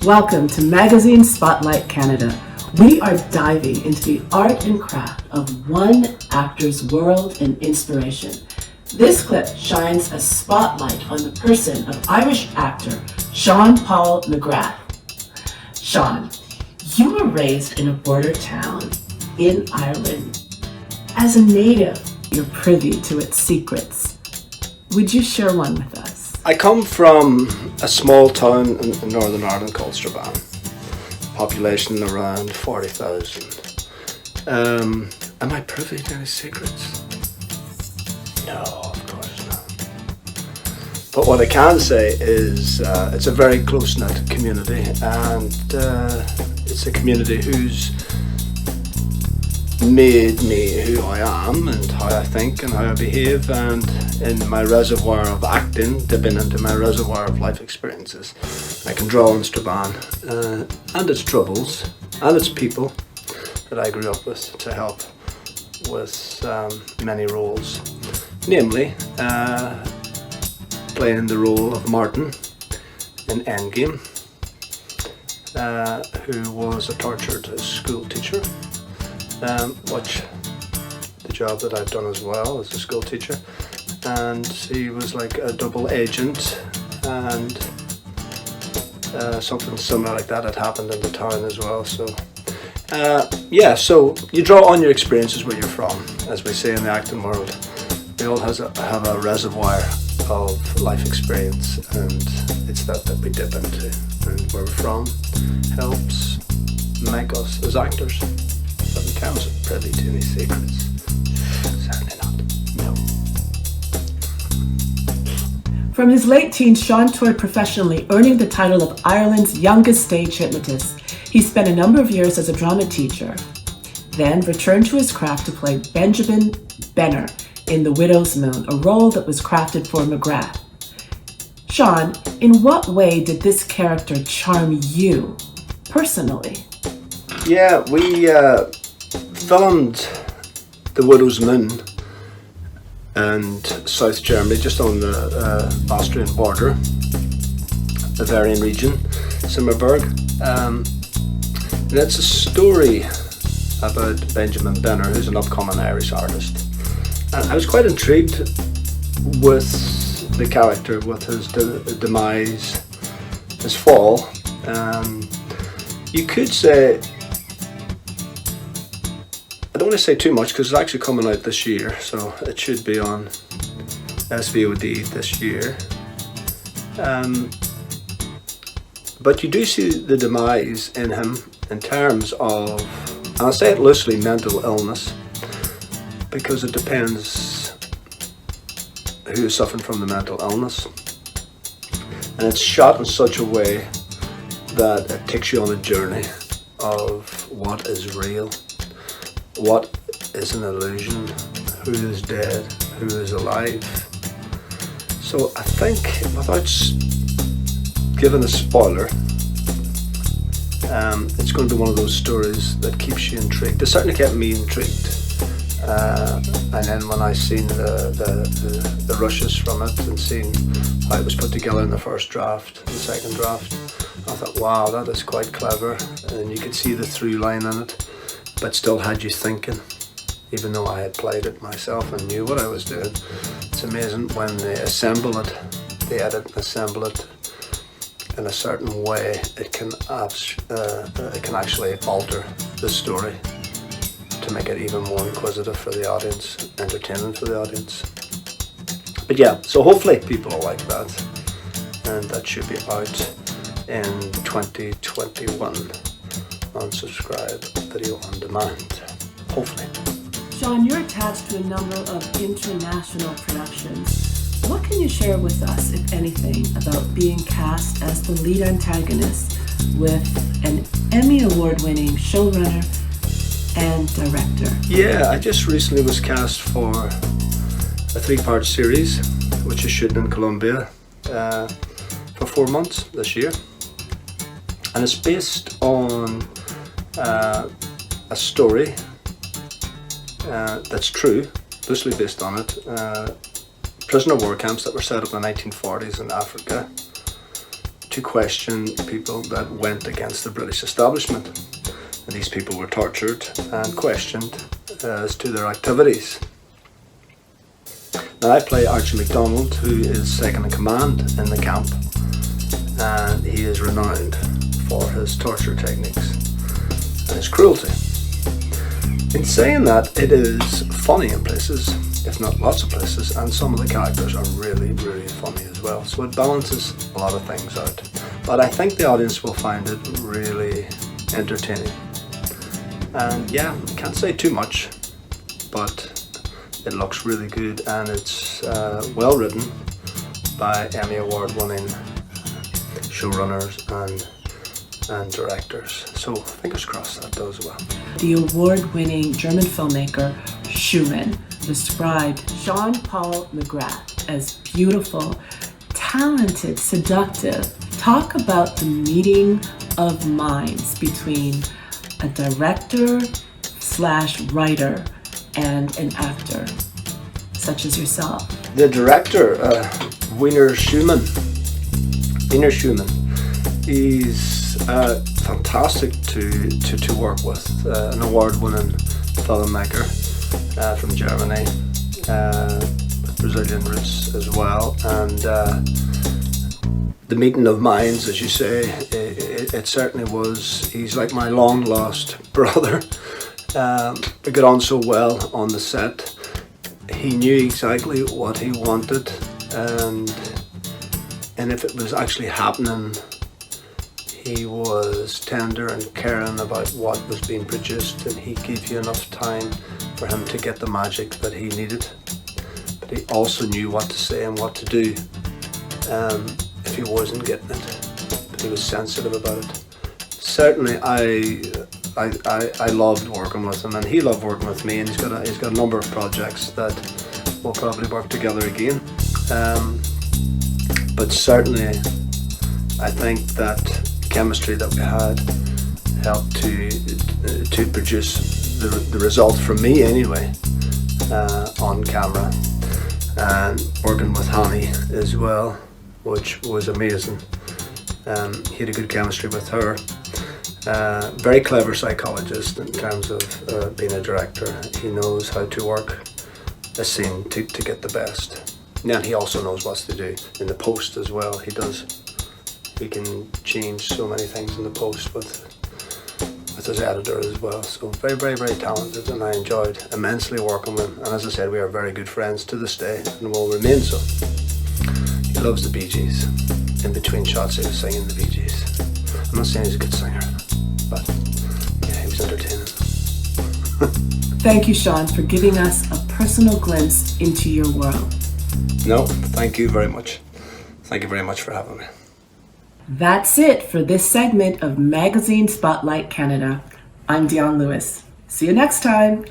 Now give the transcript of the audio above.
Welcome to Magazine Spotlight Canada. We are diving into the art and craft of one actor's world and inspiration. This clip shines a spotlight on the person of Irish actor Shaun McGrath. Shaun, you were raised in a border town in Ireland. As a native, you're privy to its secrets. Would you share one with us? I come from a small town in Northern Ireland called Strabane. Population around 40,000. Am I privy to any secrets? No, of course not. But what I can say is it's a very close-knit community, and it's a community who's made me who I am and how I think and how I behave, and in my reservoir of acting, dipping into my reservoir of life experiences, I can draw on Strabane and its troubles and its people that I grew up with to help with many roles, namely playing the role of Martin in Endgame, who was a tortured school teacher, which the job that I've done as well as a school teacher, and he was like a double agent, and something similar like that had happened in the town as well. So so you draw on your experiences where you're from, as we say in the acting world. We all have a reservoir of life experience, and it's that we dip into, and where we're from helps make us as actors. But in terms of privy to any secrets, certainly not. No. From his late teens, Shaun toured professionally, earning the title of Ireland's youngest stage hypnotist. He spent a number of years as a drama teacher, then returned to his craft to play Benjamin Benner in The Widow's Moon, a role that was crafted for McGrath. Shaun, in what way did this character charm you personally? Yeah, we filmed The Widow's Moon and South Germany, just on the Austrian border, Bavarian region, Simmerberg. And it's a story about Benjamin Benner, who's an upcoming Irish artist. And I was quite intrigued with the character, with his demise, his fall. You could say, I don't want to say too much because it's actually coming out this year, so it should be on SVOD this year. But you do see the demise in him in terms of, and I'll say it loosely, mental illness, because it depends who is suffering from the mental illness. And it's shot in such a way that it takes you on a journey of what is real, what is an illusion, who is dead, who is alive. So I think, without giving a spoiler, it's going to be one of those stories that keeps you intrigued. It certainly kept me intrigued. And then when I seen the rushes from it and seen how it was put together in the first draft, the second draft, I thought, wow, that is quite clever. And you could see the through line in it, but still had you thinking, even though I had played it myself and knew what I was doing. It's amazing when they assemble it, they edit and assemble it in a certain way, it can actually alter the story to make it even more inquisitive for the audience, entertaining for the audience. But yeah, so hopefully people will like that, and that should be out in 2021 on Subscribe Video on Demand, hopefully. Shaun, you're attached to a number of international productions. What can you share with us, if anything, about being cast as the lead antagonist with an Emmy Award-winning showrunner and director? Yeah, I just recently was cast for a 3-part series, which is shooting in Colombia for 4 months this year. And it's based on a story that's true, loosely based on it. Prisoner war camps that were set up in the 1940s in Africa to question people that went against the British establishment. And these people were tortured and questioned as to their activities. Now I play Archie MacDonald, who is second in command in the camp, and he is renowned for his torture techniques and his cruelty. In saying that, it is funny in places, if not lots of places, and some of the characters are really, really funny as well. So it balances a lot of things out. But I think the audience will find it really entertaining. And yeah, I can't say too much, but it looks really good, and it's well written by Emmy Award winning showrunners and directors. So fingers crossed that does well. The award-winning German filmmaker Shaun described Shaun Paul McGrath as beautiful, talented, seductive. Talk about the meeting of minds between a director/writer and an actor, such as yourself. The director, Wiener Schumann, he's fantastic to work with, an award-winning filmmaker from Germany, with Brazilian roots as well, and the meeting of minds, as you say, it certainly was. He's like my long-lost brother. We got on so well on the set. He knew exactly what he wanted, and if it was actually happening, he was tender and caring about what was being produced, and he gave you enough time for him to get the magic that he needed. But he also knew what to say and what to do if he wasn't getting it. But he was sensitive about it. Certainly, I loved working with him, and he loved working with me, and he's got a number of projects that we'll probably work together again. But certainly, I think that chemistry that we had helped to produce the result from me anyway, on camera, and working with Honey as well, which was amazing. He had a good chemistry with her. Very clever psychologist in terms of being a director. He knows how to work a scene to get the best. And he also knows what to do in the post as well. He does. He can change so many things in the post with his editor as well. So very, very, very talented, and I enjoyed immensely working with him. And as I said, we are very good friends to this day and will remain so. He loves the Bee Gees. In between shots, he was singing the Bee Gees. I'm not saying he's a good singer, but yeah, he was entertaining. Thank you, Shaun, for giving us a personal glimpse into your world. No, thank you very much. Thank you very much for having me. That's it for this segment of Magazine Spotlight Canada. I'm Dionne Lewis. See you next time.